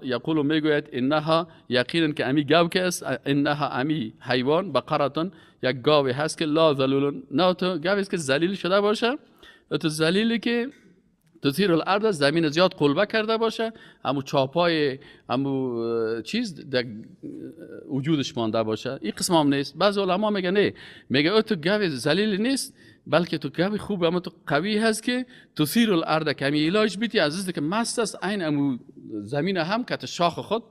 یقول میگوید انها یقینا که امی گاو که است، انها امی حیوان بقرتون یک گاوی هست که لا ذلول، نه تو گاوی است که ذلیل شده باشه، تو ذلیلی که تثیر الارض، زمین زیاد قلبه کرده باشه، همو چاپای همو چیز در وجودش مانده باشه. این قسم هم نیست. بعضی علما میگن نه، میگه او تو گاوی ذلیل نیست، بلکه تو گاوی خوب، اما تو قوی هست که تثیر الارض، کمی علاج بیتی از که مست است، این همو زمین هم که شاخ خود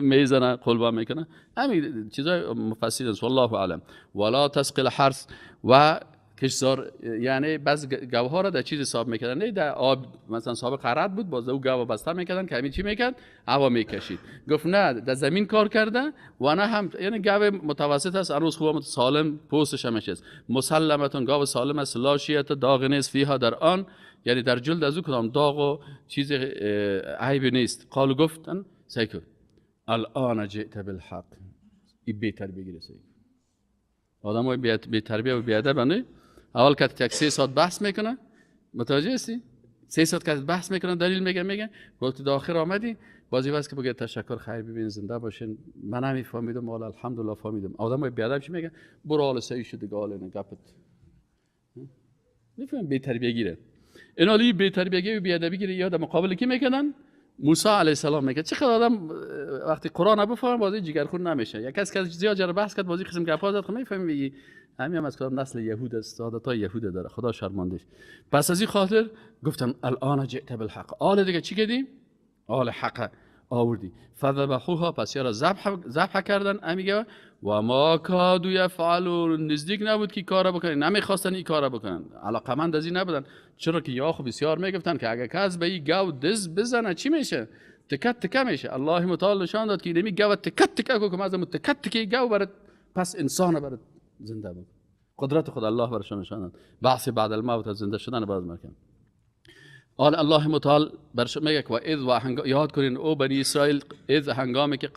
میزنه قلبه میکنه. همین چیزای مفصل است. والله اعلم. ولا تسقي الحرث، و کشزار یعنی بعض گاوها را در چیز حساب میکردن، نه در آب، مثلا صاحب قرات بود باز او گاو بسته میکردن که همین چی میکرد، هوا میکشید. گفت نه، در زمین کار کرده و نه هم، یعنی گاو متوسط است، هنوز خوب سالم، پوستش همش است. مسلمتون، گاو سالم است، لا شیء داغ نیست فیها، در آن یعنی در جلد از او کدام داغ و چیز عیب نیست. قالو گفتن سیکو الان جئت بالحق. این بهتر بگیره سیکو. آدمای بی تربیه و بی ادب نه، اول که تک 3 ساعت بحث میکنه، متوجه هستی؟ 3 ساعت که بحث میکنه، دلیل میگه وقتی تا آخر آمدی بازی واسه که بگه تشکر، خیر، ببین، زنده باشین، من نمیفهمیدم، حالا الحمدلله فهمیدم. آدمای بی ادب چی میگه؟ برو حال سعی شده گاله نه گپت. میفهم بی تربیه گیره. اینا لی بی تربیه و بی ادبی گیره یاد مقابل کی میکنن؟ موسی علیه السلام میگه. چه خیلی آدم وقتی قرآن نبفهمه بازی جگرخون نمیشه. یک کس که زیاد جر بحث کرد بازی قسم گپا زد، خب میفهمی همین هم از کدام نسل یهود است، عادتای یهود داره، خدا شرمندش. پس از این خاطر گفتم الان جئت بالحق. آل دیگه چی کردیم؟ آل حق آوردی. فذبحوها، پس یارا ذبح کردن. امیگه و ما کادو یفعلون، نزدیک نبود که کارا بکنن، نمیخواستن این کارا بکنن، علاقمند از این نبودن. چرا که یاخو بسیار میگفتن که اگه کس به این گاو دز بزنه چی میشه؟ تکت تکه میشه. الله متعال نشان داد که نمی گاو تکت تکه که از تکت تکه گاو برات، پس انسان برات زنده بود. قدرت خود الله برشان نشان داد. بعث بعد الموت، زنده شدن بعد از مرگ. الله متعال برش میگه که و اذ یاد کنین او بنی اسرائیل، اذ هنگامی که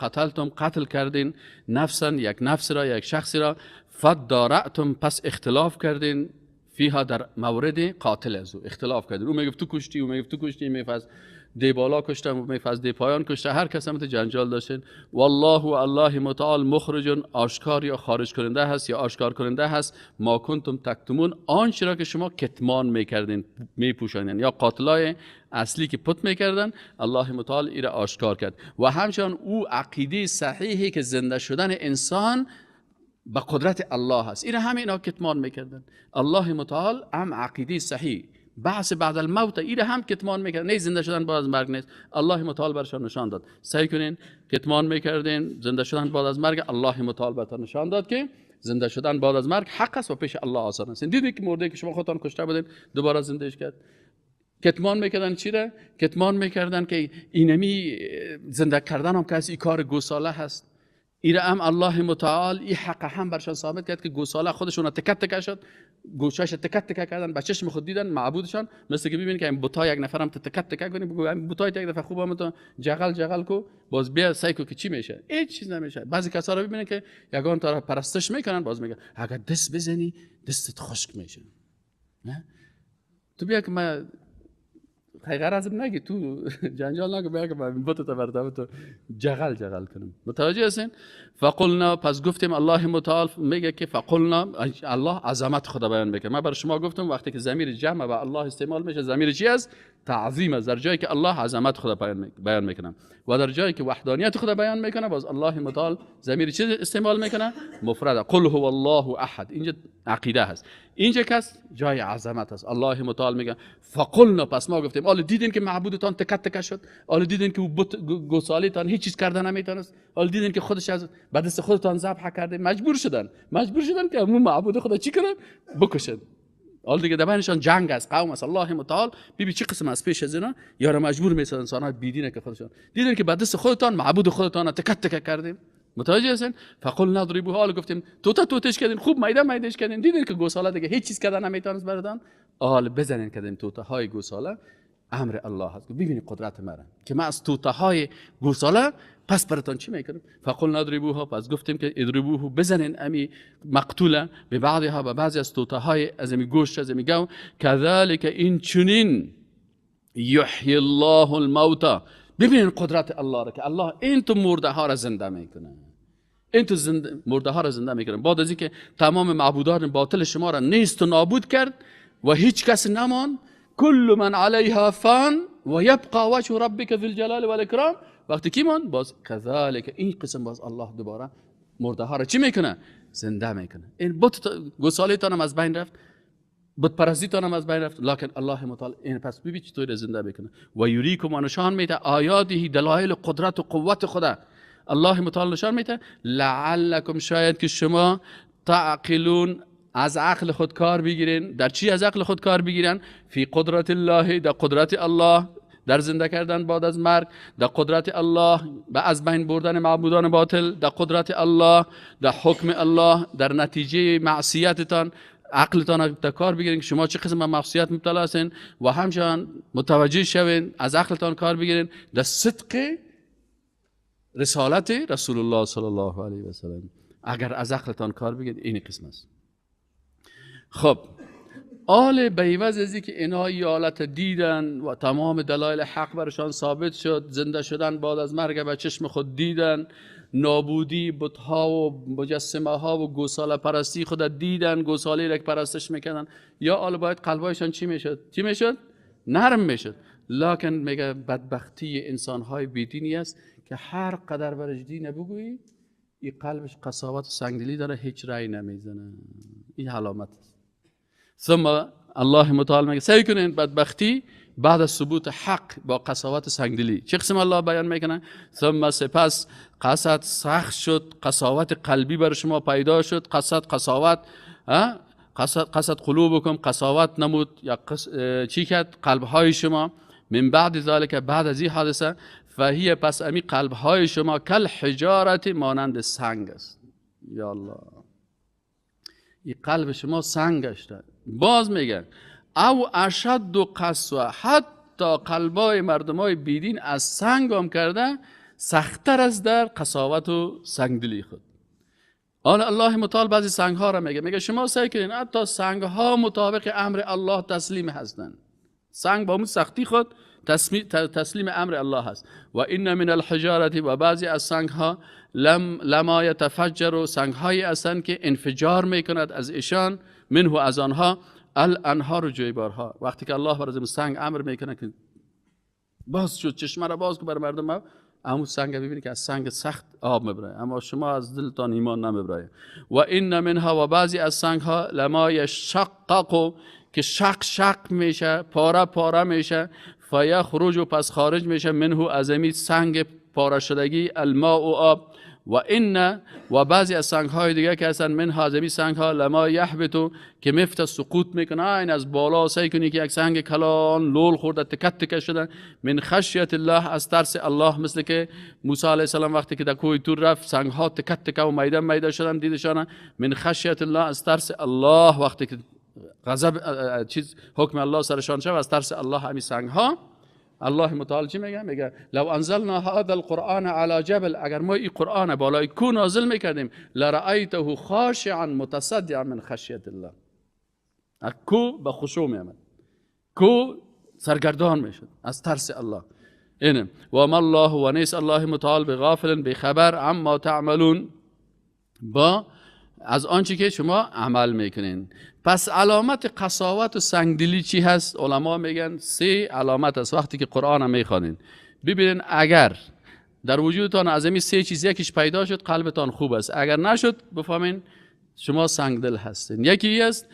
قتل کردین نفسا، یک نفس را، یک شخصی را، فدارعتم، پس اختلاف کردین، فیها، در مورد قاتل از او اختلاف کردین. او میگه تو کشتی، او میگه تو کشتی، میفاز دی بالا کشتم، او میفاز دی پایان کشته، هر کس هم جنجال داشتین. والله و الله متعال مخرج، آشکار یا خارج کننده هست یا آشکار کننده هست، ما کنتم تکتمون، آنچه را که شما کتمان میکردین، میپوشانین. یا قاتلای اصلی که پت میکردن، الله متعال این را آشکار کرد. و همچنان او عقیده صحیحی که زنده شدن انسان با قدرت الله هست، این همه اینا کتمان میکردن. الله متعال هم عقیده صحیح بعث بعد الموت این هم کتمان میکردن، نه زنده شدن بعد از مرگ نیست. الله متعال برشان نشان داد. سعی کنین کتمان میکردین زنده شدن بعد از مرگ، الله متعال براتون نشان داد که زنده شدن بعد از مرگ حق است و پیش الله آسان است. دیدید که مرده که شما خودتان کشته بودین دوباره زندهش کرد. کتمان میکردن چی را؟ کتمان میکردن که اینمی زنده کردن هم کسی کار گوساله هست. این هم الله متعال این حق هم برشان ثابت کرد که گوساله خودشون تکت تکه شد، گوشاش تکت تکه کردن، بچه‌ش خود دیدن معبودشان، مثل که ببینید که این بوتا یک نفرم تکت تکه کنی، بگو این بوتا یک دفعه خوبم تو جغل کو، باز بیا سعی کو که چی میشه؟ هیچ چیز نمیشه. بعضی کسا رو ببینید که یگان تا پرستش میکنن، باز میگن اگر دست بزنی دستت خشک میشه. نه تو بیا که من خیلی ازم نگی، تو جنجال نگو، بیا که من بوت تو بردم تو جغل کنم. متوجه هستین؟ فقلنا، پس گفتیم. الله متعال میگه که فقلنا، الله عظمت خدا بیان میکنه. من بر شما گفتم وقتی که ضمیر جمع و الله استعمال میشه، ضمیر چی است؟ تعظیم است. در جایی که الله عظمت خدا بیان میکنه و در جایی که وحدانیت خدا بیان میکنه، باز الله متعال ضمیر چی استعمال میکنه؟ مفرد. قل هو الله احد. اینجا عقیده هست، اینجا کس جای عظمت است. الله متعال میگه فقلنا، پس ما گفتیم. حالا دیدین که معبودتان تکت تکه شد، حالا دیدین که گوسالیتان هیچ چیز کردن نمیتونست، حالا دیدین که خودش از بعد از خودتان ذبح کرده، مجبور شدن که همون معبود خدا چی کنن؟ بکشن. حالا دیگه دبانشان جنگ است، قوم است. الله متعال ببین چه قسم از پیش از اینا یارو مجبور میسازن انسان ها بیدینه که خودشان دیدن که بعد از خودتان معبود خودتان تکت تکه کردیم. متوجه هستین؟ فقل نضربوها، حالا گفتیم توتش کردین، خوب میدهش کردین، دیدین که گوساله دیگه هیچ چیز کردن نمیتونست بردن، حالا بزنین کردین توتهای گوساله. امر الله هست. ببینید قدرت مرا که ما از توتهای گوساله پس براتون چی میکنم؟ فقل نضربوها، پس گفتیم که اضربوه، بزنین امی مقتوله به بعضها، به بعضی از توتهای از امی گوشت از امی گاو. کذالک، این چنین، یحیی الله الموتى، ببین قدرت الله را که الله این تو مرده ها را زنده میکنه، این تو مرده ها را زنده میکنه. بعد از اینکه تمام معبودان باطل شما را نیست و نابود کرد و هیچ کس نمان، کل من علیها فان و یبقى وجه ربک ذی الجلال والاکرام، وقتی کی مان باز کذالک این قسم باز الله دوباره مرده ها را چی میکنه؟ زنده میکنه. این بت گوسالیتان هم از بین رفت، بت پرستیتان هم از بین رفت، لکن الله متعال این پس ببین چطور زنده میکنه. و یریکم، نشان میده آیاته دلایل قدرت و قوت خدا. الله متعال نشان میده لعلکم، شاید که شما تعقلون، از عقل خود کار بگیرین. در چی از عقل خود کار بگیرن؟ فی قدرت الله، در قدرت الله، در زنده کردن بعد از مرگ، در قدرت الله به از بین بردن معبودان باطل، در قدرت الله، در حکم الله، در نتیجه معصیتتان عقلتان در کار بگیرین که شما چه قسم معصیت مبتلا هستین و همچنان متوجه شوین، از عقلتان کار بگیرین در صدق رسالت رسول الله صلی الله علیه و سلم. اگر از عقلتان کار بگیرین این قسم است. خب آل بیوز ازی که اینها ای حالت دیدن و تمام دلایل حق برشان ثابت شد، زنده شدن بعد از مرگ به چشم خود دیدن، نابودی بتها و مجسمه ها و گوساله پرستی خود دیدن، گوساله را که پرستش میکنن، یا آل باید قلبایشان چی میشد؟ چی میشد؟ نرم میشد. لکن میگه بدبختی انسان های بیدینی است که هر قدر برش دین بگویی این قلبش قساوت و سنگدلی داره، هیچ رأی نمیزنه. این علامت است. ثم الله متعال میگه سعی کنین بدبختی بعد از ثبوت حق با قساوت و سنگدلی. چه قسم الله بیان میکنه؟ ثم سپس قسد سخت شد، قساوت قلبی بر شما پیدا شد. قساوت قسد قلوبکم، قساوت نمود یا چی کرد؟ قلبهای شما. من بعد ذالک، بعد از این حادثه، فهی، پس امی قلبهای شما کل حجارت، مانند سنگ است. یا الله، این قلب شما سنگ است. باز میگن او اشد و قسوه، حتی قلبای مردمای بیدین از سنگ هم کرده سختتر از در قساوت و سنگدلی خود. حالا الله متعال بعضی سنگ ها را میگه شما سعی کنین حتی سنگ ها مطابق امر الله تسلیم هستند. سنگ با اون سختی خود تسلیم امر الله هست. و این من الحجارتی، و بعضی از سنگ ها لما یتفجر، سنگ هایی هستند که انفجار میکند از ایشان، منه از آنها الانهار و جویبارها. وقتی که الله برای سنگ امر میکنه که باز شد، چشمه را باز که بر مردم، همون سنگ ببینید که از سنگ سخت آب میبره، اما شما از دلتان ایمان نمیبره. و این منها، و بعضی از سنگ ها لما یشقق، که شق میشه، پاره میشه، فیخرج، و پس خارج میشه، منه از این سنگ پاره شدگی، الماء و آب. و این، و بعضی از سنگ های دیگه که هستن من هازمی سنگ ها لما یحبتو، که مفت سقوط میکنه، این از بالا سعی کنی که یک سنگ کلان لول خورده تکه شدن، من خشیت الله، از ترس الله. مثل که موسی علیه السلام وقتی که در کوه طور رفت سنگ ها تکه و میده شدن دیدشان، من خشیت الله، از ترس الله. وقتی که غضب حکم الله سرشان شد، از ترس الله همین سنگ ها. الله متعال چی میگه لو انزلنا هذا القرآن على جبل، اگر ما این قرآن بالای کو نازل میکردیم، لرأیته خاشعا متصدعا من خشیت الله. کو به خشوع میامد، کو سرگردان میشد از ترس الله. اینه و ما الله، و نیست الله متعال بغافل، بخبر عما تعملون، با از آنچه که شما عمل میکنین. پس علامت قساوت و سنگدلی چی هست؟ علما میگن 3 علامت است. وقتی که قرآن میخوانین ببینین اگر در وجودتان از این 3 چیز یکیش پیدا شد، قلبتان خوب است. اگر نشد بفهمین شما سنگدل هستین. یکی است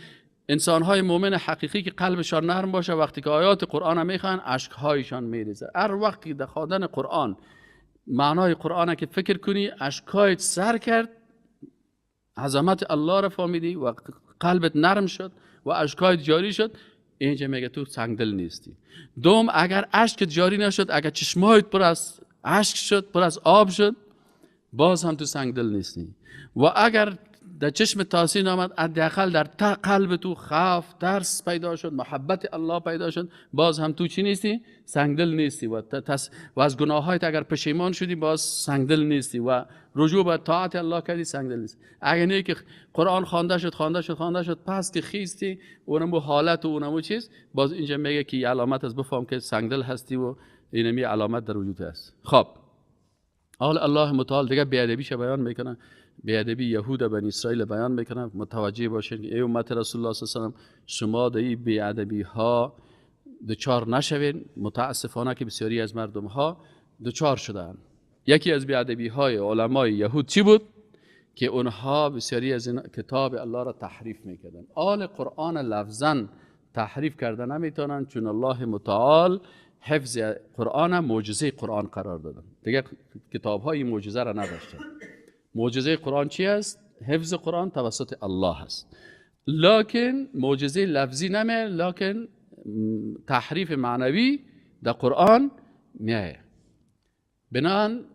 انسان‌های مؤمن حقیقی که قلبشان نرم باشه، وقتی که آیات قرآن میخوان اشک‌هایشان میریزه. هر وقتی در خواندن قرآن معنای قرآن که فکر کنی، اشک‌هایت سر کرد، عظمت الله را فهمیدی و قلبت نرم شد و اشک‌هایت جاری شد، اینجا میگه تو سنگدل نیستی. دوم، اگر اشک جاری نشد، اگر چشمایت پر از اشک شد، پر از آب شد، باز هم تو سنگدل نیستی. و اگر در چشم تاثیر آمد، حداقل در قلب تو خوف، ترس پیدا شد، محبت الله پیدا شد، باز هم تو چی نیستی؟ سنگدل نیستی. و از گناهایت اگر پشیمان شدی، باز سنگدل نیستی و رجوع به طاعت الله کردی، سنگدل نیستی. اگر نه که قرآن خوانده شد پس که خیستی، اونمو حالت و اونمو چیز، باز اینجا میگه که علامت از بفهم که سنگدل هستی و اینمی علامت در وجود است. خب حال الله متعال دیگه بیادبیش بیان میکنه، بیادبی یهود بنی اسرائیل بیان میکنه. متوجه باشین ای امت رسول الله صلی الله علیه و سلم، شما در این بیادبی ها دچار نشوین. متاسفانه که بسیاری از مردم ها دچار شدن. یکی از بیادبی های علمای یهود چی بود؟ که اونها بسیاری از این کتاب الله را تحریف میکردن. آل قرآن لفظاً تحریف کردن نمیتونن، چون الله متعال حفظ قرآن معجزه قرآن قرار دادن. دیگه کتاب های معجزه را نداشتن. معجزه قرآن چی است؟ حفظ قرآن توسط الله هست. لکن معجزه لفظی نمیه، لکن تحریف معنوی در قرآن میه. بنان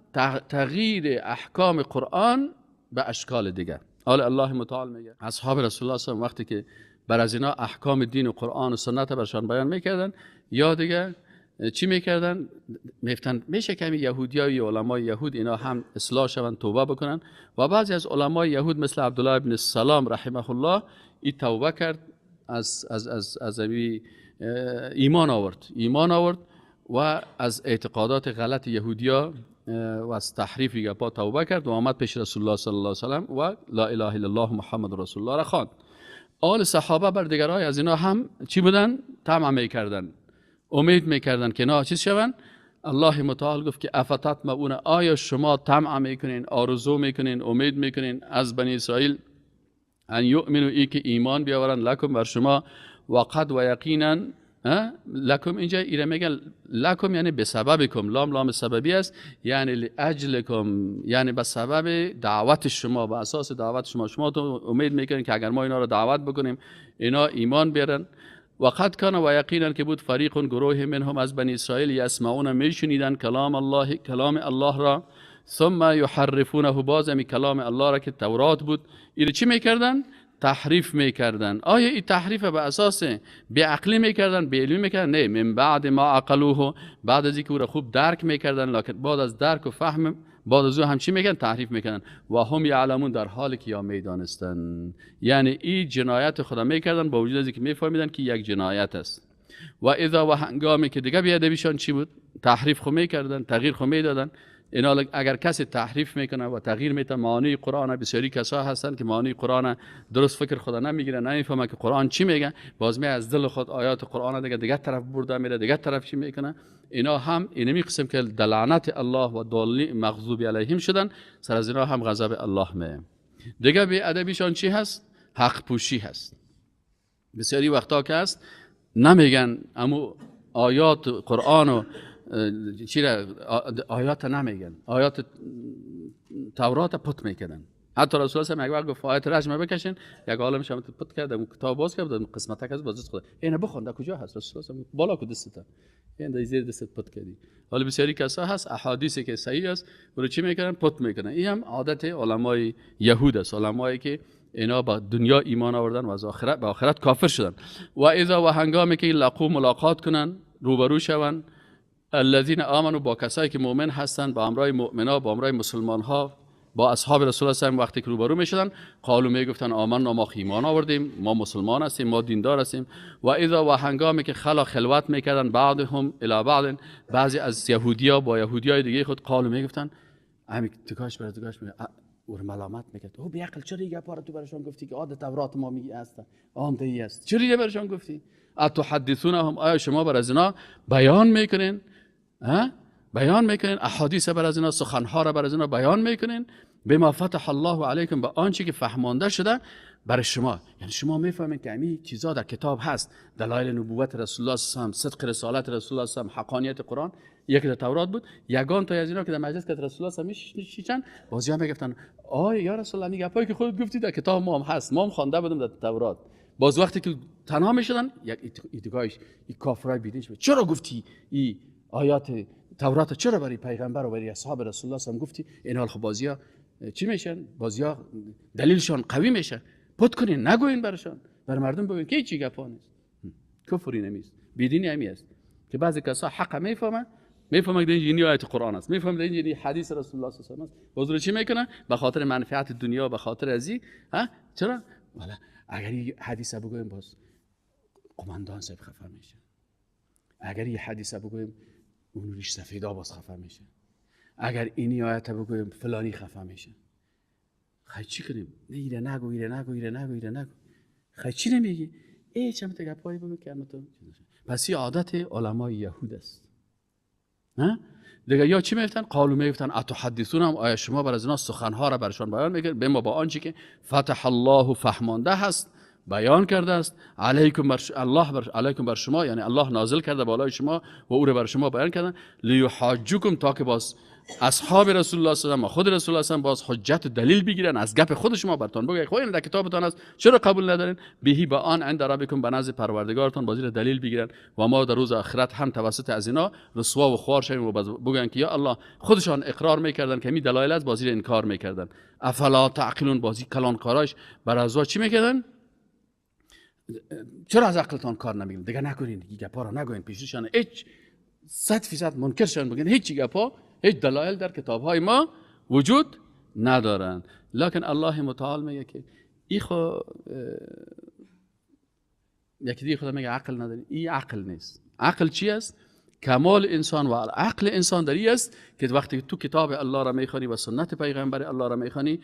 تغییر احکام قرآن به اشکال دیگه. حالا الله متعال میگه اصحاب رسول الله صلی الله علیه و وقتی که بر از اینا احکام دین و قرآن و سنت برشان بیان میکردن، یا دیگه چی میکردن؟ میفتن میشه که یهودیای علمای یهود اینا هم اصلاح شون، توبه بکنن. و بعضی از علمای یهود مثل عبدالله ابن سلام رحمه الله این توبه کرد، از ایمان آورد و از اعتقادات غلط یهودیا و از تحریف گپا توبه کرد و آمد پیش رسول الله صلی الله علیه و سلم و لا اله الا الله محمد رسول الله را خواند. آل صحابه بر دیگرای از اینا هم چی بودن؟ طمع میکردن، امید میکردن که نه چیز شون. الله متعال گفت که افتطمعون، آیا شما طمع میکنین، آرزو میکنین، امید میکنین از بنی اسرائیل ان یؤمنوا، ای که ایمان بیاورن، لکم بر شما، و قد و یقینا لکم. اینجا ایره میگن لکم یعنی به سببکم، لام سببی است، یعنی لاجلکم، یعنی به سبب دعوت شما، به اساس دعوت شما تو امید میکنین که اگر ما اینا رو دعوت بکنیم اینا ایمان بیارن. و قد کان و یقینا که بود فریق گروه منهم از بنی اسرائیل یسمعون میشنیدن کلام الله را، ثم یحرفونه، باز می کلام الله را که تورات بود این چی میکردن؟ تحریف میکردن. آیا این تحریف به اساس بیعقلی میکردن، بیعلمی میکردن؟ نه، من بعد ما عقلوه، بعد از اینکه او را خوب درک میکردن، لکن بعد از درک و فهم بعد از او هم چی میکردن؟ تحریف میکردن. و هم یعلمون، در حالی که یا میدانستن. یعنی این جنایت خدا میکردن با وجود از اینکه میفهمیدن که یک جنایت است. و اذا، و هنگامی که دیگه بیادبیشان چی بود؟ تحریف خو میکردن، تغییر خو میدادن. اینا اگر کسی تحریف میکنه و تغییر میده معانی قرآن، بسیاری کسا هستن که معانی قرآن درست فکر خدا نمیگیرن، نمیفهمه که قرآن چی میگه، باز می از دل خود آیات قرآن دیگه طرف برده میره، دیگه طرف چی میکنه. اینا هم اینمی قسم که دلعنت الله و ضالی مغضوب علیهم شدن، سر از اینا هم غضب الله میه. دیگه بی ادبیشان چی هست؟ حق پوشی هست. بسیاری وقتا که هست نمیگن، اما آیات قرآن و آیات نمیگن، آیات تورات پت میکنن. حتی رسول الله هم یک وقت گفت آیت رجم بکشین، یک عالم شما پت کرد، کتاب باز کرد، قسمت از باز خدا اینو بخوند کجا هست؟ رسول الله بالا کو دستت، این زیر دستت پت کردی. حالا بسیاری کسا هست احادیثی که صحیح است برای چی میکنن؟ پت میکنن. این هم عادت علمای یهود است، علمایی که اینا با دنیا ایمان آوردن و از آخرت به آخرت کافر شدن. و اذا، و هنگامی که لقو ملاقات کنن، روبرو شون، الذين آمنوا، با کسایی که مؤمن هستند، با امرای مؤمنا، با امرای مسلمان ها، با اصحاب رسول الله صلی الله علیه و وقتی که روبرو میشدن، قالوا میگفتن آمنا، ما ایمان آوردیم، ما مسلمان هستیم، ما دیندار هستیم. و اذا، و هنگامی که خلوت میکردن بعضهم الی بعض، بعضی از یهودیا با یهودیای دیگه خود، قالوا میگفتن همین تکاش میگه او ملامت میکرد، او بی عقل چرا دیگه پاره تو برشان گفتی که عادت تورات ما میگی است، آمده است، چرا دیگه برشان گفتی؟ اتحدثونهم، آیا شما بر از اینا بیان میکنین؟ بیان میکنین احادیث بر از اینا، سخنها را بر از اینا بیان میکنین، بما فتح الله علیکم، با آنچه که فهمانده شده برای شما. یعنی شما میفهمین که همین چیزا در کتاب هست، دلایل نبوت رسول الله صلی الله علیه و صدق رسالت رسول الله صلی الله علیه و حقانیت قرآن. یکی در تورات بود، یگان تا از اینا که در مجلس که رسول الله صلی الله علیه و میشیچن، بازیام میگفتن آ یا رسول الله، میگه پای که خودت گفتی در کتاب ما هم هست، ما هم خوانده بودیم در تورات. باز وقتی که تنها میشدن، یک ایدگاهش این کافرای بیدینش بود، چرا گفتی این آیات تورات چرا برای پیغمبر و برای اصحاب رسول الله صلی الله علیه و گفتی؟ این حال خب بازیا چی میشن؟ بازیا دلیلشان قوی میشه. پت کنین، نگوین برشان، بر مردم بگوین که چی گپا نیست. کفری نمیست، بیدینی همی است که بعضی کسا حق میفهمن که این آیت قرآن است، میفهمن این حدیث رسول الله صلی الله علیه و است. بازو چی میکنن؟ به خاطر منفعت دنیا، به خاطر ازی چرا؟ والا اگر این حدیث بگویم باز قماندان صاحب خفه میشه. اگر این حدیث بگویم اون ریش سفیدا باز خفه میشه. اگر اینی آیت بگویم فلانی خفه میشه. خیلی چی کنیم؟ ایره نگو ایره نگو ایره نگو ایره نگو. خیلی چی نمیگی؟ چم تا گپایی بگو که تو. پس این عادت علمای یهود است. نه؟ دیگه یا چی میگفتن؟ قالو میگفتن اتحدثونهم، آیا شما بر از اینا سخنها را برشان بیان میکنید؟ بما با آنچه که فتح الله فهمانده هست بیان کرده است، علیکم بر الله علیکم بر شما، یعنی الله نازل کرده بالای شما و او را بر شما بیان کردن، لیحاجوکم، تا که باز اصحاب رسول الله صلی الله علیه و خود رسول الله صلی الله علیه و باز حجت و دلیل بگیرن از گپ خود شما برتون بگه خب این در کتابتان است چرا قبول ندارین؟ بهی با آن عند ربکم، به نزد پروردگارتان بازی دلیل بگیرن و ما در روز آخرت هم توسط از اینا رسوا و خوار شویم و بگن که یا الله خودشان اقرار میکردن که می دلایل از بازی انکار میکردن. افلا تعقلون، بازی کلان کاراش بر ازوا چی میکردن؟ چرا از عقلتان کار نمیگیرین؟ دیگه نکنین، دیگه گپا را نگوین پیششان، هیچ 100% منکر شون بگین هیچ گپا، هیچ دلایل در کتاب‌های ما وجود ندارن. لکن الله متعال میگه که ای خو یکی دیگه خدا میگه عقل نداری. این عقل نیست. عقل چی است؟ کمال انسان و عقل انسان داری است که وقتی تو کتاب الله را میخوانی و سنت پیغمبر الله را میخوانی،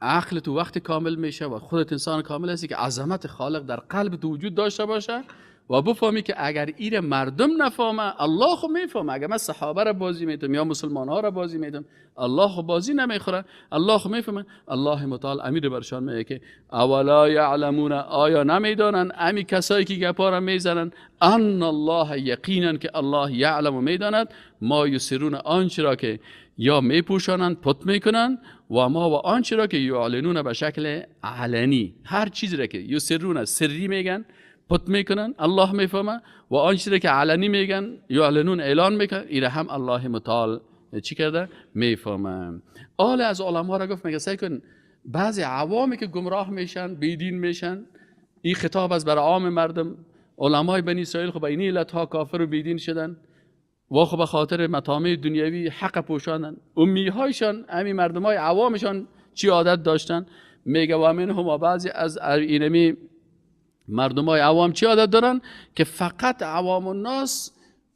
عقل تو وقت کامل میشه و خودت انسان کامل هستی که عظمت خالق در قلب تو وجود داشته باشه و بفهمی که اگر ایر مردم نفهمه الله خو میفهمه. اگر من صحابه را بازی میدم یا مسلمان ها را بازی میدم، الله خو بازی نمیخوره، الله خو میفهمه. الله متعال امیر برشان میگه که اولا یعلمون، آیا نمیدانن امی کسایی که گپا را میزنن ان الله، یقینا که الله یعلم میداند ما یسرون، آنچه را که یا میپوشانند پت میکنن و ما و آنچه را که یعلنون به شکل علنی، هر چیزی را که یسرون سری میگن پت میکنن الله میفهمه و آنچه را که علنی میگن یعلنون اعلان میکنن این هم الله متعال چی کرده میفهمه. آل از علما را گفت میگه سعی کن بعضی عوامی که گمراه میشن بیدین میشن، این خطاب از برای عام مردم. علمای بنی اسرائیل خب این علت ها کافر و بیدین شدن و خب به خاطر مطامع دنیوی حق پوشاندن. امی هایشان همین مردمای عوامشان چی عادت داشتن؟ میگه و منهم، بعضی از اینمی مردمای عوام چی عادت دارن؟ که فقط عوام الناس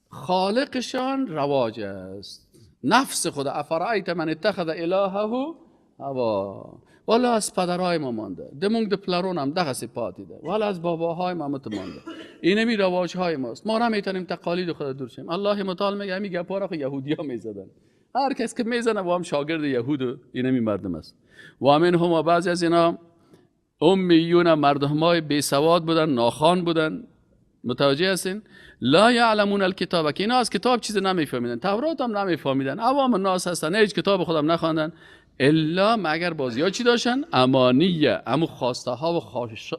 خالقشان رواج است، نفس خدا. افرایت من اتخذ الهه هوا، والا از پدرهای ما مانده، دمونگ د پلرون هم دغه صفاتی ده، والا از باباهای ما مانده. اینمی رواجهای ماست، ما نمیتونیم تقالید خدا دور شیم. الله متعال میگه همین گپا را یهودی‌ها میزدن، هر کس که میزنه و هم شاگرد یهود و اینمی مردم است. و منهم، بعضی از اینا امیون، مردمای بی سواد بودن، ناخوان بودن. متوجه هستین؟ لا یعلمون الکتاب، که اینا از کتاب چیز نمیفهمیدن، تورات هم نمیفهمیدن، عوام الناس هستن، هیچ کتاب خودم نخواندن، الا مگر بازی‌ها چی داشتن؟ امانیه، امو خواسته ها و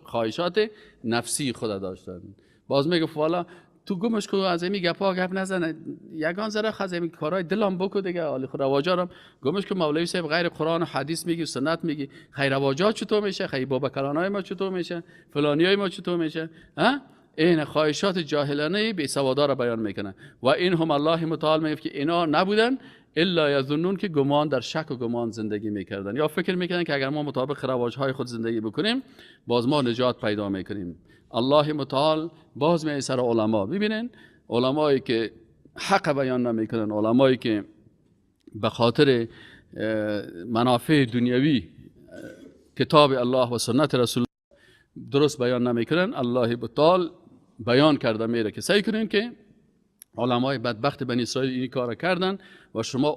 خواهشات نفسی خود داشتن. باز میگه والا تو گمش کو، از این گپا گپ نزنه، یگان ذره از این کارهای دلم بکو دیگه، حالی خود رواجارم گمش کو. مولوی صاحب غیر قرآن و حدیث میگی، سنت میگی، خیر رواجات چطور میشه؟ خیر بابکرانای ما چطور میشه؟ فلانیای ما چطور میشه؟ ها؟ این خواهشات جاهلانه بی سوادا را بیان میکنن. و این هم الله متعال میگه که اینا نبودن الا یظنون، که گمان در شک و گمان زندگی میکردن، یا فکر میکردن که اگر ما مطابق رواجهای خود زندگی بکنیم باز ما نجات پیدا میکنیم. الله متعال باز می سر علما. ببینین علمایی که حق بیان نمیکنن، علمایی که به خاطر منافع دنیوی کتاب الله و سنت رسول درست بیان نمیکنن، الله متعال بیان کرده میره که سعی کنین که علمای بدبخت بنی اسرائیل این کار کردن و شما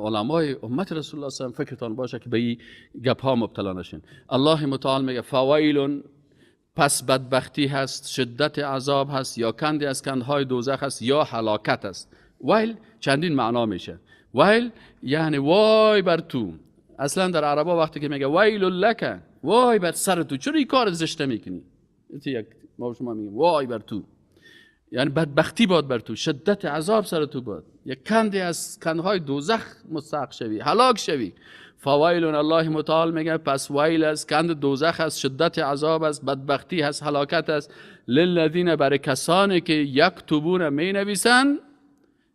علمای امت رسول الله صلی الله علیه و فکرتان باشه که به این گپ ها مبتلا نشین. الله متعال میگه فویل، پس بدبختی هست، شدت عذاب هست، یا کندی از کندهای دوزخ هست، یا هلاکت است. ویل چندین معنا میشه. ویل یعنی وای بر تو. اصلا در عربا وقتی که میگه ویل لک، وای بر سر تو، چرا این کار زشته میکنی؟ یک ما شما میگیم وای بر تو، یعنی بدبختی باد بر تو، شدت عذاب سر تو باد، یک کندی از کندهای دوزخ مستحق شوی، هلاک شوی. فویل، الله متعال میگه پس ویل است، کند دوزخ است، شدت عذاب است، بدبختی هست، هلاکت است. للذین، برای کسانی که یکتبون می نویسن،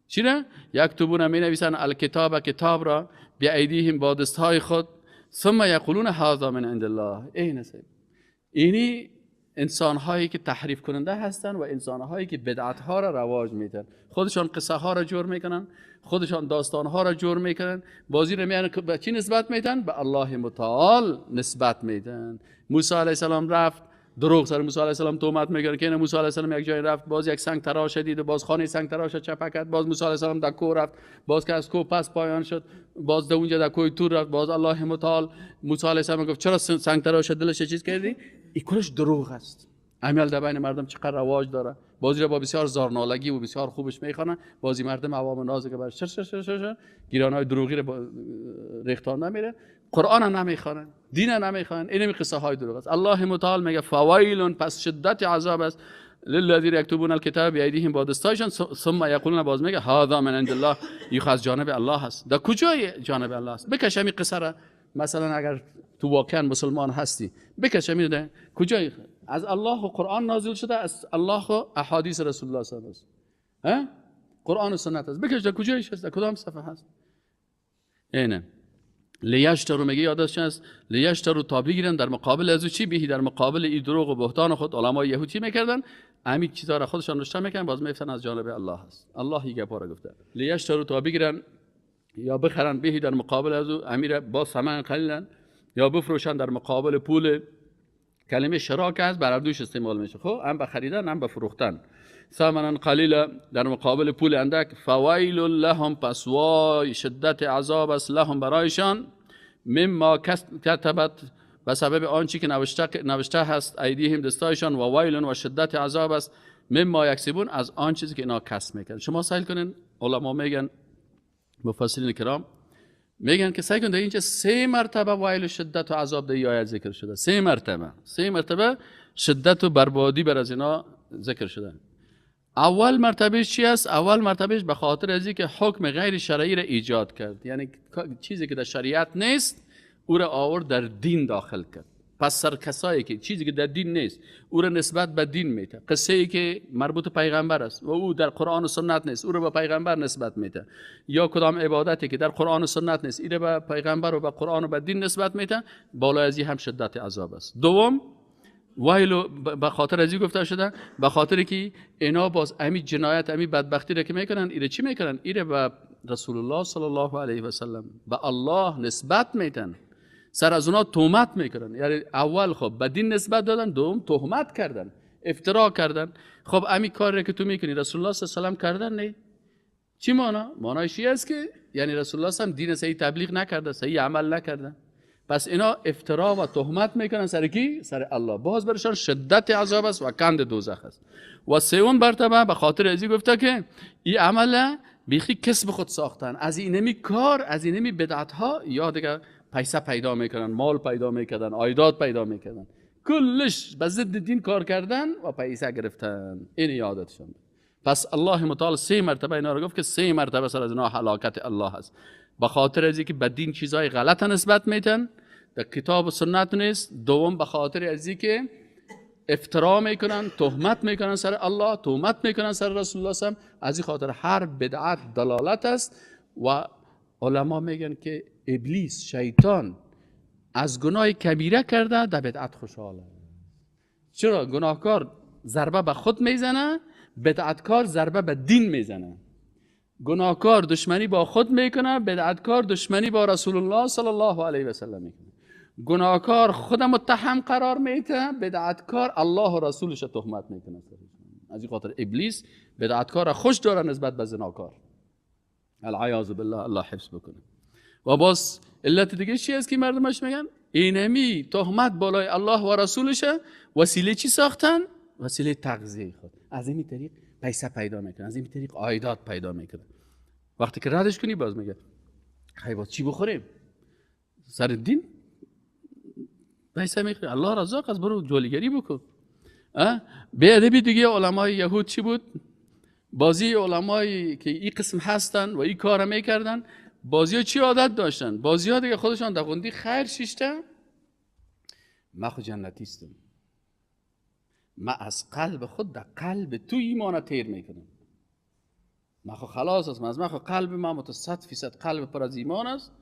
چی نه؟ یکتبون می نویسن الکتاب، کتاب را، بی ایدیهم، با دستهای خود، ثم یقولون هذا من عند الله. این است، اینی انسان‌هایی که تحریف کننده هستن و انسان‌هایی که بدعت‌ها را رواج میدن. خودشان قصه ها را جور میکنن، خودشان داستان ها را جور میکنن، بازی را میان به چی نسبت میدن؟ به الله متعال نسبت میدن. موسی علیه السلام رفت دروغ سر موسی علیه السلام تهمت میکنه که موسی علیه السلام یک جای رفت باز یک سنگ تراش دید و باز خانه سنگ تراش چپه کرد، باز موسی علیه السلام در کوه رفت، باز که از کوه پس پایان شد، باز در اونجا در کوه تور رفت، باز الله متعال موسی علیه السلام گفت چرا سنگ تراش دلش چیز کردی؟ این کلش دروغ است. امیال در بین مردم چقدر رواج داره، بازی را با بسیار زارنالگی و بسیار خوبش میخوانن، بازی مردم عوام نازک بر شر گیرانهای دروغی را ریختان نمیره، قرآن هم نمیخوانن، دین هم نمیخوانن، این قصه های دروغ است. الله متعال میگه فویل، پس شدت عذاب است للذین یکتبون الکتاب بایدیهم، با دستایشان، ثم یقولون، باز میگه هذا من عند الله، این از جانب الله است. در کجای جانب الله است؟ بکش همین قصه را، مثلا اگر تو واقعا مسلمان هستی بکش همین کجای از الله و قرآن نازل شده، از الله و احادیث رسول الله صلی الله علیه و آله، قرآن و سنت است، بکش در کجایش هست، در کدام صفحه هست؟ اینه لیشترو میگه یادش هست، لیشترو تا بگیرن در مقابل از چی؟ بهی در مقابل این دروغ و بهتان خود علمای یهودی میکردن، همین چیزا را خودشان رشته میکنن، باز میفتن از جانب الله هست. الله این گپا را گفته لیشترو تا بگیرن یا بخرن بهی در مقابل از امیر با ثمن قلیلا، یا بفروشن در مقابل پول. کلمه شراک است، بر دوش استعمال میشه، خب هم به خریدن هم به فروختن. ثمنا قلیلا در مقابل پول اندک، فویل لهم، پس وای شدت عذاب است، لهم برایشان، مما کتبت، به سبب آنچه که نوشته هست، ایدیهم دستایشان، و ویل و شدت عذاب است، مما یکسبون، از آن چیزی که اینا کسب میکنن. شما سائل کنین، علما میگن، مفسرین کرام میگن که سعی کن در اینجا 3 مرتبه ویل و شدت و عذاب در این آیت ذکر شده. 3 مرتبه شدت و بربادی بر از اینا ذکر شده. اول مرتبهش چی است؟ اول مرتبهش به خاطر از اینکه حکم غیر شرعی را ایجاد کرد، یعنی چیزی که در شریعت نیست او را آورد در دین داخل کرد. پس سرکسایی که چیزی که در دین نیست او را نسبت به دین میده، قصه ای که مربوط پیغمبر است و او در قرآن و سنت نیست او را به پیغمبر نسبت میده، یا کدام عبادتی که در قرآن و سنت نیست این را به پیغمبر و به قرآن و به دین نسبت میده، بالای از این هم شدت عذاب است. دوم ویلو به خاطر ازی گفته شده، به خاطر که اینا باز امی جنایت امی بدبختی را که میکنن، ایره چی میکنن؟ ایره به رسول الله صلی الله علیه و سلم به الله نسبت میدن، سر از اونا تهمت میکنن. یعنی اول خب به دین نسبت دادن، دوم تهمت کردن، افترا کردن. خب امی کاری که تو میکنی رسول الله صلی الله علیه و سلم کردن نه؟ چی معنایش است که یعنی رسول الله صلی الله علیه و سلم دین صحیح تبلیغ نکرده، صحیح عمل نکرده. پس اینا افترا و تهمت میکنن سر کی؟ سر الله، باز برشان شدت عذاب است و کند دوزخ است. و سوم مرتبه به خاطر ازی گفته که این عمل بیخی کسب خود ساختن، از اینمی کار، از اینمی بدعت ها یا دیگه پیسه پیدا میکنن، مال پیدا میکنن، عایدات پیدا میکنن، کلش به ضد دین کار کردن و پیسه گرفتن. این یادتشون. پس الله متعال 3 مرتبه اینا رو گفت که 3 مرتبه سر از اینا هلاکت الله است، به خاطر از اینکه به دین چیزای غلط نسبت میدن، در کتاب و سنت نیست. دوم به خاطر از اینکه افترا میکنن، تهمت میکنن سر الله، تهمت میکنن سر رسول الله صلی الله علیه و از این خاطر هر بدعت دلالت است. و علما میگن که ابلیس، شیطان از گناه کبیره کرده در بدعت خوشحاله. چرا؟ گناهکار ضربه به خود میزنه، بدعتکار ضربه به دین میزنه. گناهکار دشمنی با خود میکنه، بدعتکار دشمنی با رسول الله صلی الله علیه و سلم میکنه. گناهکار خود متهم قرار میده، بدعتکار الله و رسولش تهمت میکنه. از این خاطر ابلیس بدعتکار خوش داره نسبت به زناکار. العیاذ بالله، الله حفظ بکنه. و باز علت دیگه چی است که مردمش میگن؟ اینمی تهمت بالای الله و رسولش وسیله چی ساختن؟ وسیله تغذیه خود. از این طریق پیسه پیدا میکنه، از این طریق عایدات پیدا میکنه. وقتی که ردش کنی باز میگه خیلی چی بخوریم؟ سر دین پیسه میخوری، الله رزاق است، برو جولیگری بکن. به ادبی دیگه علمای یهود چی بود؟ بازی علمایی که این قسم هستن و این کار میکردن، بازی ها چی عادت داشتن؟ بازی ها دیگه خودشان در غندی خیر شیشته، من خود جنتیستم، من از قلب خود در قلب تو ایمان تیر میکنم، من خود خلاص است، من خود قلب من 100% قلب پر از ایمان است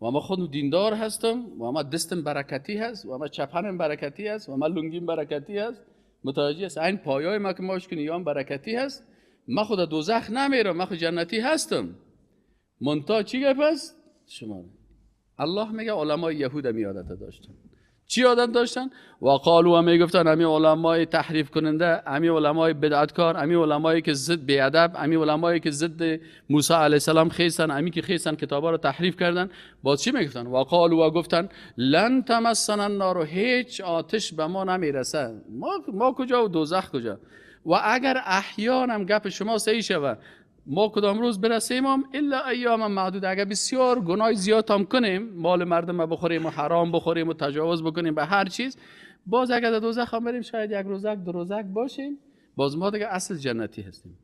و من خود دیندار هستم و من دستم برکتی هست و من چپنم برکتی هست و من لنگیم برکتی هست متوجه است؟ این پایه‌ای ما که ماش کنی یا برکتی هست. ما خود دوزخ نمیرم، ما خود جنتی هستم. منتها چی گپ است؟ شما الله میگه علمای یهود می عادت داشتن. چی عادت داشتن؟ و قالوا میگفتن همین علمای تحریف کننده، همین علمای بدعتکار، همین علمایی که ضد بیادب، همین علمایی که ضد موسی علیه السلام خیستن، همین که خیستن کتابا رو تحریف کردن. باز چی میگفتن؟ و قالوا گفتن لن تمسنا النار، هیچ آتش به ما نمیرسه. ما کجا و دوزخ کجا؟ و اگر احیانا گپ شما صحیح شود ما کدام روز برسیم الا ایام معدود، اگر بسیار گناه زیاد هم کنیم، مال مردم بخوریم و حرام بخوریم و تجاوز بکنیم به هر چیز، باز اگر در دوزخ هم بریم شاید یک روزک دو روزک باشیم، باز ما دیگه اصل جنتی هستیم.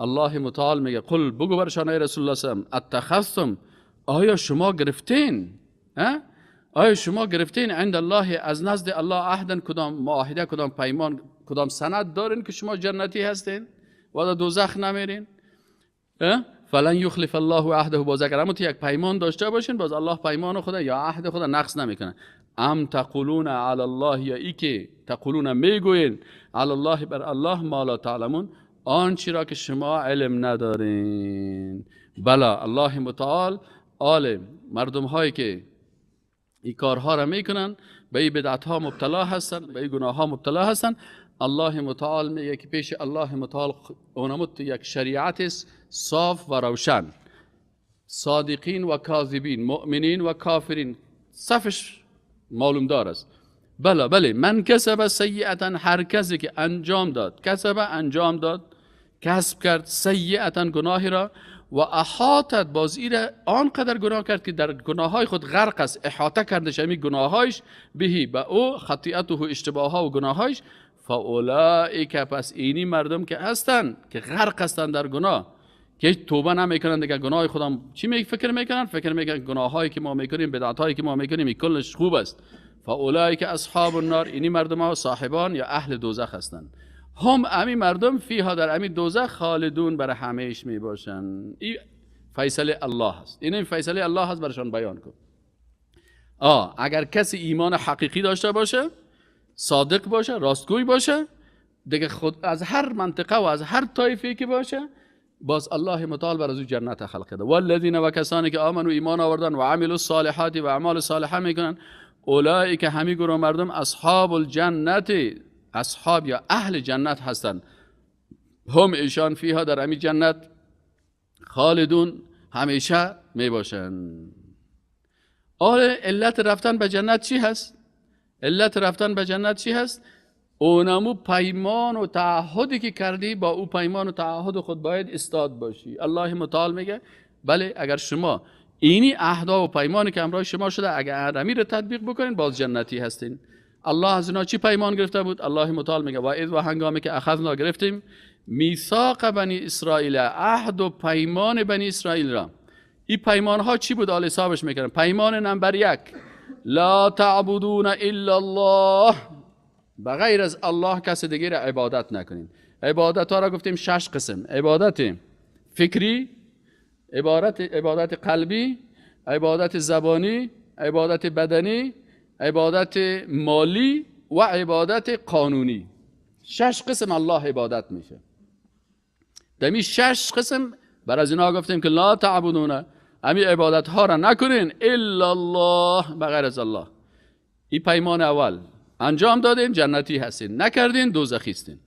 الله متعال میگه قل بگو برشان ای رسول الله صلی الله علیه و آله اتخذتم، آیا شما گرفتین، آیا شما گرفتین عند الله، از نزد الله عهدا، کدام معاهده، کدام پیمان، کدام سند دارین که شما جنتی هستین و در دوزخ نمیرین؟ فلن یخلف الله عهده، باز اگر همون یک پیمان داشته باشین باز الله پیمان خدا یا عهد خدا نقض نمیکنه. ام تقولون علی الله، یا ای که تقولون میگوین علی الله بر الله ما لا تعلمون، آنچه را که شما علم ندارین. بلا الله متعال عالم مردم هایی که این کارها را میکنن، به این بدعت ها مبتلا هستن، به این گناه ها مبتلا هستن. الله متعال میگه که پیش الله متعال اونمت یک شریعت است صاف و روشن، صادقین و کاذبین، مؤمنین و کافرین، صفش معلوم دار است. بله من کسب سیئتا، هر کسی که انجام داد، کسب انجام داد، کسب کرد، سیئتا گناهی را، و احاطت باز ایره آنقدر گناه کرد که در گناههای خود غرق است، احاطه کردش همین گناههایش، بهی به او خطیئته و اشتباهها و گناههایش، فاولئک، پس اینی مردم که هستن که غرق هستن در گناه، که توبه نمیکنن دیگه، گناه خودم چی فکر میکنن؟ فکر میکنن گناهایی که ما میکنیم، بدعتایی که ما میکنیم این کلش خوب است. فاولئک اصحاب النار، اینی مردم ها صاحبان یا اهل دوزخ هستند. هم امی مردم فیها، در امی دوزخ، خالدون، برای همیشه می باشن. این فیصله الله هست، این فیصله الله هست، برشان بیان کن. اگر کسی ایمان حقیقی داشته باشه، صادق باشه، راستگوی باشه، دیگه خود از هر منطقه و از هر طایفه که باشه، باز الله متعال بر از او جنت خلق کرده. والذین، و کسانی که آمنو ایمان آوردن و عملوا الصالحات و اعمال صالحه میکنن، اولئک، همی گروه مردم، اصحاب الجنت، اصحاب یا اهل جنت هستند. هم ایشان فیها، در امی جنت، خالدون، همیشه می باشند. علت رفتن به جنت چی هست؟ علت رفتن به جنت چی هست؟ اونمو پیمان و تعهدی که کردی، با او پیمان و تعهد خود باید استاد باشی. الله متعال میگه بله اگر شما اینی عهدا و پیمانی که همراه شما شده اگر امی رو تطبیق بکنین باز جنتی هستین. الله از اینا چی پیمان گرفته بود؟ الله متعال میگه و اذ، و هنگامی که اخذنا، گرفتیم، میثاق بنی اسرائیل، عهد و پیمان بنی اسرائیل را. این پیمان ها چی بود؟ آل حسابش میکنن. پیمان نمبر 1، لا تعبدون الا الله، بغیر از الله کسی دیگه را عبادت نکنین. عبادت ها را گفتیم 6 قسم: عبادت فکری، عبادت قلبی، عبادت زبانی، عبادت بدنی، عبادت مالی و عبادت قانونی. 6 قسم الله عبادت میشه. دمی 6 قسم بر از اینا گفتیم که لا تعبدون، امی عبادت ها را نکنین الا الله، بغیر از الله. این پیمان اول انجام دادین جنتی هستین، نکردین دوزخی هستین.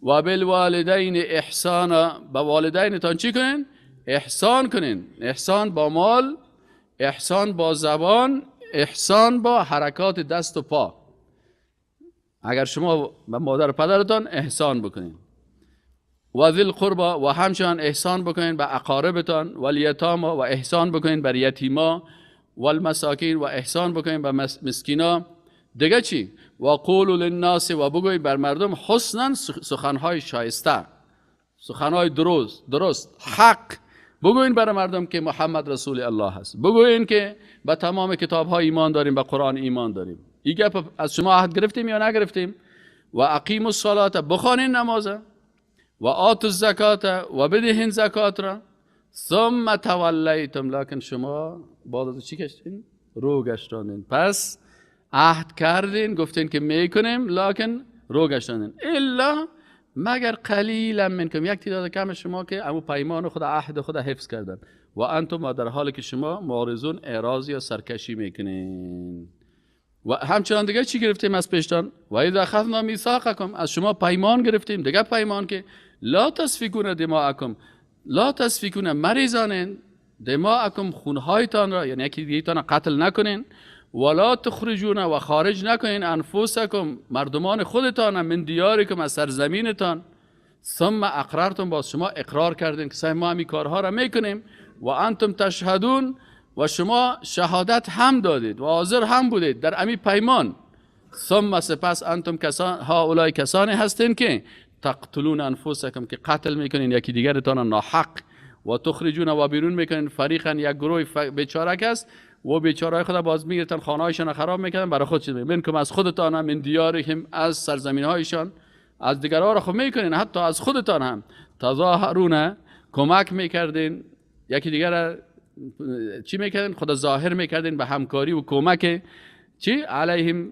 و بالوالدین احسانا، با والدینتان چی کنین؟ احسان کنین. احسان با مال، احسان با زبان، احسان با حرکات دست و پا. اگر شما به مادر و پدرتان احسان بکنین. و ذی القربا، و همچنان احسان بکنین به اقاربتان، و الیتاما، و احسان بکنین بر یتیما، و المساکین، و احسان بکنین به مسکینا. دیگه چی؟ و قولوا للناس، و بگوین بر مردم حسنا، سخنهای شایسته، سخنهای درست، حق. بگوین بر مردم که محمد رسول الله هست. بگوین که به تمام کتاب‌ها ایمان داریم، به قرآن ایمان داریم. این گپ از شما عهد گرفتیم یا نگرفتیم؟ و اقیموا الصلاة، بخوانین نماز، و آتوا الزکات، و بدهین زکات را. ثم تولیتم، لکن شما بعد از چی کشتین؟ رو گشتانین. پس عهد کردین، گفتین که میکنیم، لکن رو گشتن الا مگر قلیلا منکم، یک تعداد کم شما که امو پیمان خدا، عهد خدا حفظ کردن. و انتم در حالی که شما معرضون، اعراض یا سرکشی میکنین. و همچنان دیگه چی گرفتیم از پیشتان؟ و اذا اخذنا میثاقکم، از شما پیمان گرفتیم. دیگه پیمان که لا تسفکون دماءکم، لا تسفکون مریزانین دماءکم، خونهایتان را، یعنی یکی دیگه قتل نکنین. ولا تخرجون، و خارج نکنین انفسکم، مردمان خودتان، من دیارکم، از سرزمینتان. ثم اقررتم، باز شما اقرار کردین که صحیح ما همی کارها را میکنیم. و انتم تشهدون، و شما شهادت هم دادید و حاضر هم بودید در امی پیمان. ثم سپس انتم کسان، ها اولای کسانی هستین که تقتلون انفسکم، که قتل میکنین یکی دیگرتان ناحق. و تخرجون، و بیرون میکنین فریقا، یک گروه بیچاره است و بیچاره خدا باز میگیرتن، خانه هایشان خراب میکنن برای خود چیز منکم، از خودتان هم، من دیارهم، از سرزمین هایشان، از دیگرها را خود میکنین، حتی از خودتان هم. تظاهرون، کمک میکردین یکی دیگر چی میکردین؟ خدا ظاهر میکردین به همکاری و کمک چی؟ علیهم،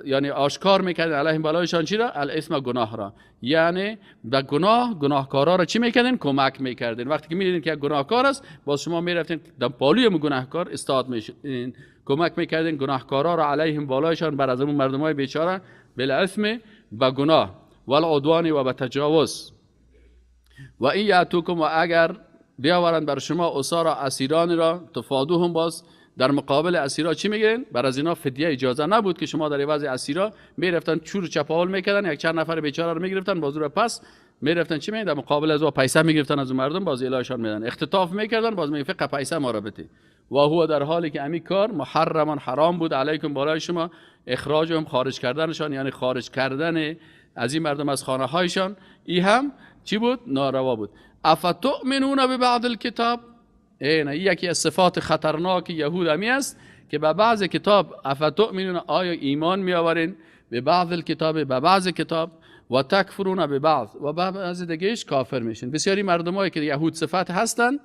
یعنی آشکار میکردین علیهم بالایشان چی را؟ الاسم، گناه را. یعنی به گناهکارا را چی میکردین؟ کمک میکردین. وقتی که میدیدین که یک گناهکار است، باز شما میرفتین در پالوی گناهکار استاد میشین، کمک میکردین گناهکارا را علیهم بالایشان، بر از اون مردمای بیچاره، بالاسم، به گناه، والعدوان، و به تجاوز. و این یاتوکم، و اگر بیاورند بر شما اسارا، اسیران را، تفادوهم، باز در مقابل اسیرا چی میگن؟ بر از اینا فدیه اجازه نبود که شما در عوض اسیرا میرفتن چور چپاول میکردن، یک چند نفر بیچاره رو میگرفتن، باز رو پس میرفتن چی میگن؟ در مقابل از او پیسه میگرفتن از اون مردم، باز الهشان میدن، اختطاف میکردن، باز میگن فقط پیسه ما را بده. و هو در حالی که امی کار محرمان، حرام بود، علیکم، بالای شما، اخراجهم، خارج کردنشان، یعنی خارج کردن از این مردم از خانه هایشان، این هم چی بود؟ ناروا بود. افتؤمنون ببعض الکتاب، این یکی از صفات خطرناک یهود همی است که به بعض کتاب، افتؤمنون، آیا ایمان می آورین؟ به بعض الکتاب، به بعض کتاب، و تکفرون به بعض، و به بعض دیگهش کافر میشین. بسیاری مردمایی که یهود صفت هستند،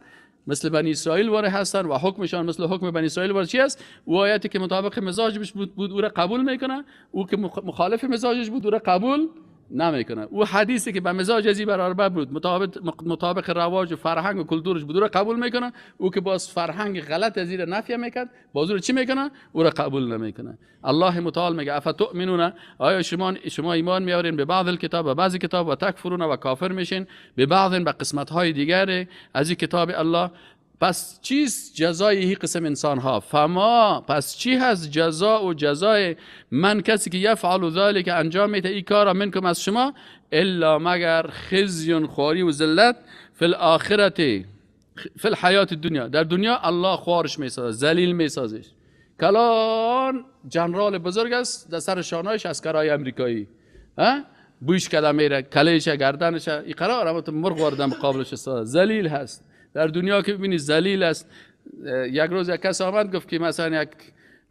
مثل بنی اسرائیل واره هستن و حکمشان مثل حکم بنی اسرائیل واره چی است؟ او آیاتی که مطابق مزاجش بود او را قبول میکنه، او که مخالف مزاجش بود او را قبول نمیکنه. او حدیثی که به مزاج ازی برابر بود، مطابق رواج و فرهنگ و کلتورش بود، او را قبول میکنه. او که باز فرهنگ غلط ازی را نفی میکرد، باز او چی میکنه؟ او را قبول نمیکنه. الله متعال میگه افتؤمنون، آیا شما ایمان میارین به بعض الکتاب، و بعضی کتاب، و تکفرون، و کافر میشین به بعض، به قسمت های دیگر از این کتاب الله. پس چیست جزای این قسم انسان ها؟ فما، پس چی هست جزا و جزای من کسی که یفعل ذلک، انجام میده این کارا، منکم، از شما، الا مگر خزی، خواری و ذلت، فی الاخرت، فی الحیات الدنیا، در دنیا الله خوارش میسازه، ذلیل میسازش. کلان جنرال بزرگ است در سر شانهش عسکرای امریکایی، بوش کده میره، کلیش، گردنش، این قرار هم مرغ وارد مقابلش است، ذلیل هست. در دنیا که ببینید ذلیل است. یک روز یک کس آمد گفت که مثلا یک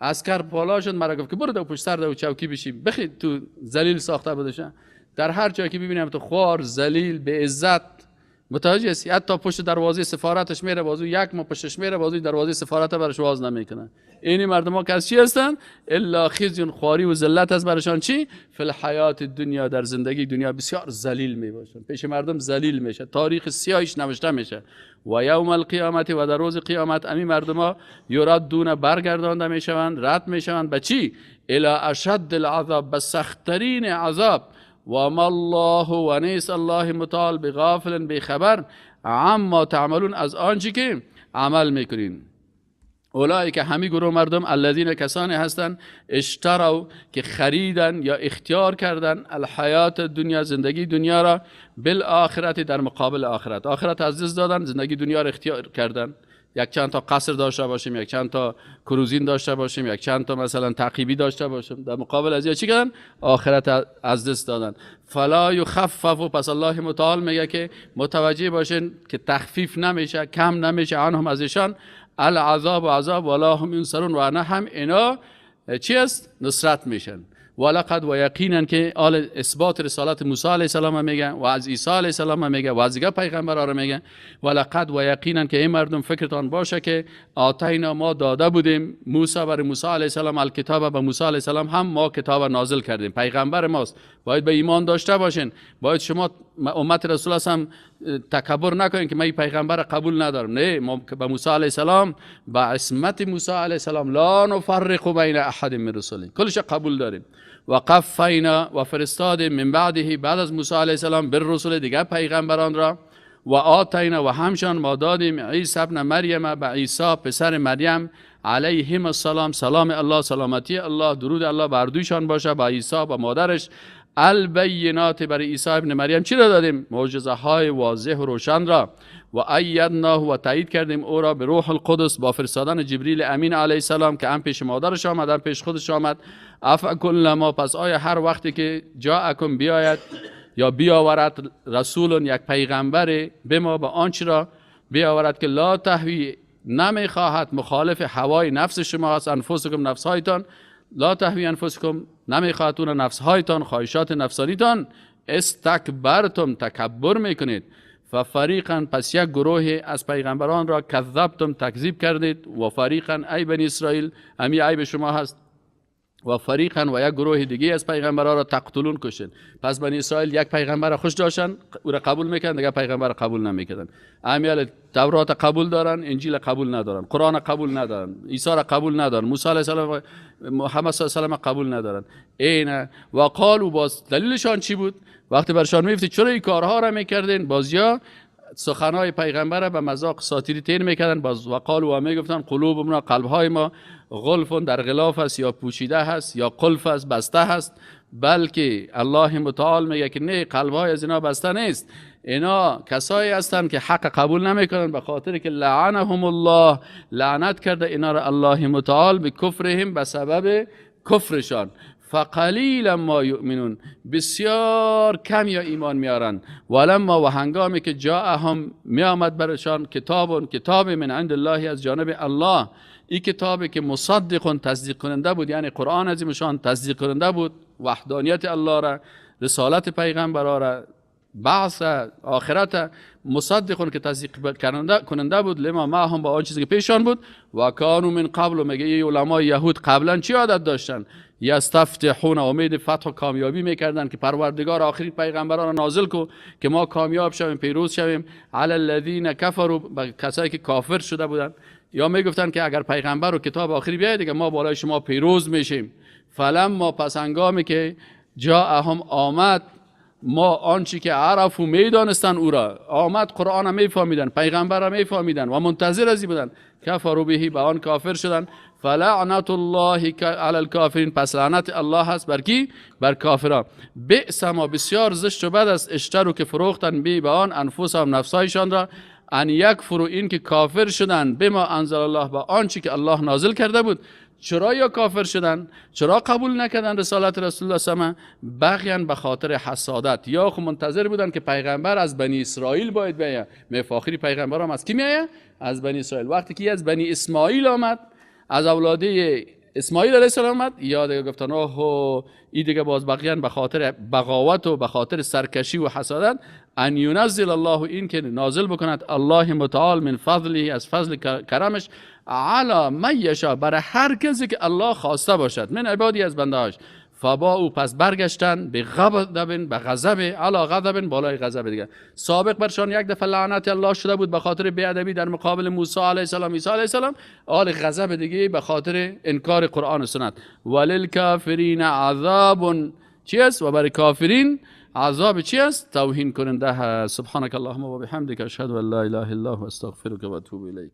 عسکر بالا شد، مرا گفت که برو پشت سر دو چوکی بشی، بخی تو ذلیل ساخته بودشه. در هر جایی که ببینم تو خوار، ذلیل، به عزت، متوجه هستی؟ حتی پشت دروازه سفارتش میره، بازو یک ما پشتش میره، بازو دروازه سفارت برش واز نمیکنه. این مردم ها که از چی هستن؟ الا خزی، خواری و ذلت از برشان چی؟ فی الحیات دنیا، در زندگی دنیا بسیار ذلیل میباشن، پیش مردم ذلیل میشه، تاریخ سیاهش نوشته میشه. و یوم القیامت، و در روز قیامت امی مردم ها یردون، برگردانده میشوند، رد میشوند به چی؟ الی اشد العذاب، به سخت‌ترین عذاب. و ما الله، و نیست الله متعال بغافل، بخبر، عما تعملون، از آنچه که عمل میکنین. اولایی که همی گروه مردم، الذین، کسانی هستند، اشتروا، که خریدن یا اختیار کردن، الحیات دنیا، زندگی دنیا را، بالآخرت، در مقابل آخرت. آخرت از دست دادن، زندگی دنیا را اختیار کردن. یک چند تا قصر داشته باشیم، یک چند تا کروزین داشته باشیم، یک چند تا مثلا تعقیبی داشته باشیم، در مقابل از چی کردن؟ آخرت از دست دادن. فلا یخفف، پس الله متعال میگه که متوجه باشین که تخفیف نمیشه، کم نمیشه، عنهم، از ایشان، العذاب، و عذاب، ولا هم ینصرون، و نه هم اینا چی است؟ نصرت میشن. ولقد و یقینا که آل اثبات رسالت موسی علیه السلام میگه و از عیسی علیه السلام میگه و از دیگه پیغمبرا رو میگه. ولقد و یقینا که این مردم فکرتان باشه که آتینا ما داده بودیم موسی بر موسی علیه السلام الکتاب، به موسی علیه السلام هم ما کتاب نازل کردیم، پیغمبر ماست، باید به ایمان داشته باشین. باید شما امت رسول الله هم تکبر نکنین که من پیغمبر قبول ندارم. نه، ما به موسی علیه السلام با عصمت موسی علیه السلام لا نفرق بین احد من رسوله کلش قبول داریم. و قفینا و فرستادیم من بعده بعد از موسی علیه السلام بر رسول دیگه پیغمبران را. و آتینا و همشان ما دادیم عیسی ابن مریم به عیسی پسر مریم علیهم السلام، سلام الله سلامتی الله درود الله بر دویشان باشه، با عیسی با مادرش البینات برای عیسی ابن مریم چی را دادیم؟ معجزه های واضح و روشن را. و ایدناه و تایید کردیم او را به روح القدس با فرستادن جبریل امین علیه السلام که هم پیش مادرش آمد هم پیش خودش آمد. افکلما پس آیا هر وقتی که جاءکم بیاید یا بیاورد رسول یک پیغمبر به ما به آنچه را بیاورد که لا تهوی نمیخواهد مخالف هوای نفس شما است، انفسکم نفسهایتان لا تهوی انفسکم نمیخواهد اون نفسهایتان خواهشات نفسانیتان، استکبرتم تکبر میکنید. ففریقا پس یک گروه از پیغمبران را کذبتم تکذیب کردید. و فریقا ای بنی اسرائیل همی ای به شما هست. و فریقا و یک گروه دیگه از پیغمبران را تقتلون کشید. پس بنی اسرائیل یک پیغمبر خوش داشتن او را قبول میکردن، دیگه پیغمبر قبول نمیکردن. امیال تورات قبول دارن، انجیل قبول ندارن، قرآن قبول ندارن، عیسی را قبول ندارن، موسی علیه السلام محمد صلی الله علیه و قبول ندارن. این و قالوا باز دلیلشان چی بود؟ وقتی برشان میفتی چرا این کارها را میکردین؟ بازیا سخنهای پیغمبر به مذاق ساتیری تیر میکردن. باز وقالوا و میگفتن قلوبنا قلبهای ما غلف در غلاف است یا پوشیده هست یا قلف است بسته هست. بلکه الله متعال میگه که نه، قلبهای از اینا بسته نیست، اینا کسایی هستند که حق قبول نمیکنن به خاطر که لعنهم الله لعنت کرده اینا را الله متعال به کفرهم به سبب کفرشان. فقلیلا ما یؤمنون بسیار کم یا ایمان میارن. ولما و هنگامی که جاءهم میآمد برشان کتاب من عند الله از جانب الله، این کتابی که مصدق تصدیق کننده بود، یعنی قرآن عظیمشان تصدیق کننده بود وحدانیت الله را، رسالت پیغمبران را، بعث آخرت، مصدق که تصدیق کننده بود لما ما هم با آن چیزی که پیشان بود. و کانوا من قبل میگه علمای یهود قبلا چی عادت داشتن؟ یستفتحون امید فتح و کامیابی میکردن که پروردگار آخرین پیغمبران را نازل کو که ما کامیاب شویم پیروز شویم. علی الذین کفروا کسایی که کافر شده بودن، یا میگفتن که اگر پیغمبر و کتاب آخری بیاید دیگه ما بالای شما پیروز میشیم. فلما پس هنگامی که جاءهم آمد ما آنچه که عرفو میدانستن او را آمد، قرآن میفهمیدن، پیغمبر میفهمیدن و منتظر ازی بودن، کفروا به به آن کافر شدن. فلعنت الله علی الکافرین پس لعنت الله هست بر کی؟ بر کافران. بئس ما بسیار زشت و بد است اشتروا که فروختن به آن انفسهم نفسایشان را، ان یکفروا این که کافر شدن بما انزل الله با آنچه که الله نازل کرده بود. چرا یا کافر شدن؟ چرا قبول نکردن رسالت رسول الله صلی الله علیه و بغیان به خاطر حسادت، یا خود منتظر بودن که پیغمبر از بنی اسرائیل باید بیاید. مفاخری پیغمبر هم از کی میآید؟ از بنی اسرائیل. وقتی که از بنی اسماعیل آمد، از اولاده اسماعیل علیه السلام آمد، یا دیگه گفتن اوه این دیگه باز بغیان به خاطر بغاوت و به خاطر سرکشی و حسادت. ان ینزل الله این که نازل بکند الله متعال من فضله از فضل کرمش علی من یشاء برای هر کسی که الله خواسته باشد من عبادی از بندهاش. فباءوا پس برگشتن به غضب به غضب علی غضب بالای غضب دیگه. سابق برشان یک دفعه لعنت الله شده بود به خاطر بیادبی در مقابل موسی علیه السلام عیسی علیه السلام، حال غضب دیگه به خاطر انکار قرآن و سنت. وللکافرین عذاب چی است؟ و برای کافرین عذاب چی است؟ توهین کننده. سبحانك اللهم و بحمدک اشهد ان لا اله الا انت استغفرک و اتوب الیک.